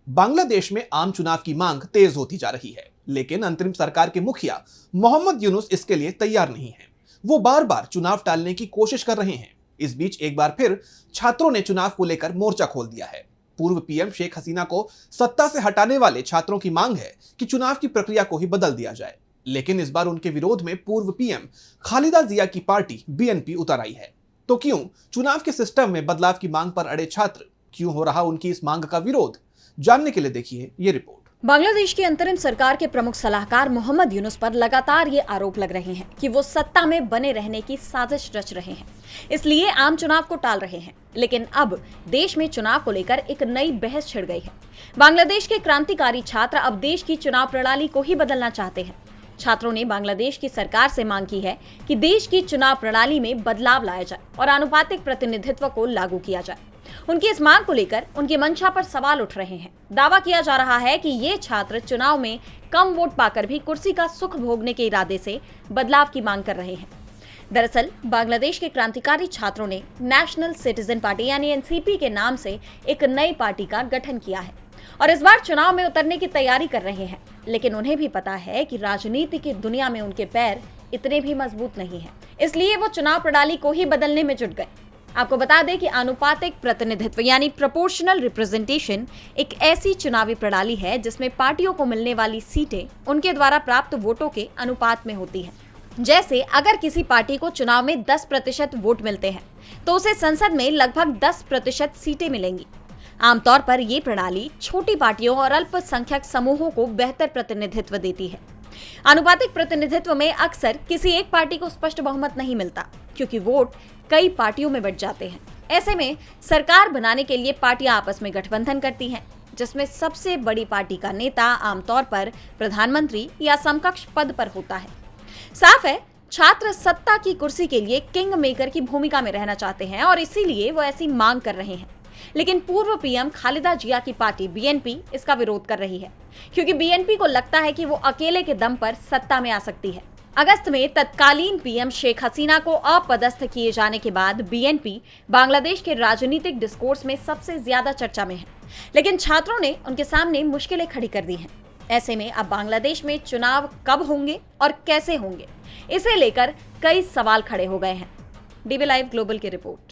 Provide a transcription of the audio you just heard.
बांग्लादेश में आम चुनाव की मांग तेज होती जा रही है, लेकिन अंतरिम सरकार के मुखिया मोहम्मद यूनुस इसके लिए तैयार नहीं है। वो बार बार चुनाव टालने की कोशिश कर रहे हैं। इस बीच एक बार फिर छात्रों ने चुनाव को लेकर मोर्चा खोल दिया है। पूर्व पीएम शेख हसीना को सत्ता से हटाने वाले छात्रों की मांग है कि चुनाव की प्रक्रिया को ही बदल दिया जाए, लेकिन इस बार उनके विरोध में पूर्व पीएम खालिदा जिया की पार्टी बीएनपी उतर आई है। तो क्यों चुनाव के सिस्टम में बदलाव की मांग पर अड़े छात्र, क्यों हो रहा उनकी इस मांग का विरोध, जानने के लिए देखिए ये रिपोर्ट। बांग्लादेश की अंतरिम सरकार के प्रमुख सलाहकार मोहम्मद यूनुस पर लगातार ये आरोप लग रहे हैं कि वो सत्ता में बने रहने की साजिश रच रहे हैं, इसलिए आम चुनाव को टाल रहे हैं। लेकिन अब देश में चुनाव को लेकर एक नई बहस छिड़ गई है। बांग्लादेश के क्रांतिकारी छात्र अब देश की चुनाव प्रणाली को ही बदलना चाहते हैं। छात्रों ने बांग्लादेश की सरकार से मांग की है कि देश की चुनाव प्रणाली में बदलाव लाया जाए और आनुपातिक प्रतिनिधित्व को लागू किया जाए। उनकी इस मांग को लेकर उनकी मंशा पर सवाल उठ रहे हैं। दावा किया जा रहा है कि ये छात्र चुनाव में कम वोट पाकर भी कुर्सी का सुख भोगने के इरादे से बदलाव की मांग कर रहे हैं। दरअसल बांग्लादेश के क्रांतिकारी छात्रों ने नेशनल सिटीजन पार्टी यानी एनसीपी के नाम से एक नई पार्टी का गठन किया है और इस बार चुनाव में उतरने की तैयारी कर रहे हैं। लेकिन उन्हें भी पता है कि राजनीति की दुनिया में उनके पैर इतने भी मजबूत नहीं है, इसलिए वो चुनाव प्रणाली को ही बदलने में जुट गए। आपको बता दें कि आनुपातिक प्रतिनिधित्व यानी प्रोपोर्शनल रिप्रेजेंटेशन एक ऐसी चुनावी प्रणाली है जिसमें पार्टियों को मिलने वाली सीटें उनके द्वारा प्राप्त वोटों के अनुपात में होती है। जैसे अगर किसी पार्टी को चुनाव में 10% वोट मिलते हैं तो उसे संसद में लगभग 10% सीटें मिलेंगी। आमतौर पर यह प्रणाली छोटी पार्टियों और अल्पसंख्यक समूहों को बेहतर प्रतिनिधित्व देती है। आनुपातिक प्रतिनिधित्व में अक्सर किसी एक पार्टी को स्पष्ट बहुमत नहीं मिलता, क्योंकि वोट कई पार्टियों में बंट जाते हैं। ऐसे में सरकार बनाने के लिए पार्टियां आपस में गठबंधन करती हैं, जिसमें सबसे बड़ी पार्टी का नेता आमतौर पर प्रधानमंत्री या समकक्ष पद पर होता है। साफ है, छात्र सत्ता की कुर्सी के लिए किंग मेकर की भूमिका में रहना चाहते हैं और इसीलिए वो ऐसी मांग कर रहे हैं। लेकिन पूर्व पीएम खालिदा जिया की पार्टी बीएनपी इसका विरोध कर रही है, क्योंकि बीएनपी को लगता है कि वो अकेले के दम पर सत्ता में आ सकती है। अगस्त में तत्कालीन पीएम शेख हसीना को अपदस्थ किए जाने के बाद बीएनपी बांग्लादेश के राजनीतिक डिस्कोर्स में सबसे ज्यादा चर्चा में है। लेकिन छात्रों ने उनके सामने मुश्किलें खड़ी कर दी हैं। ऐसे में अब बांग्लादेश में चुनाव कब होंगे और कैसे होंगे, इसे लेकर कई सवाल खड़े हो गए हैं। डीबी लाइव ग्लोबल की रिपोर्ट।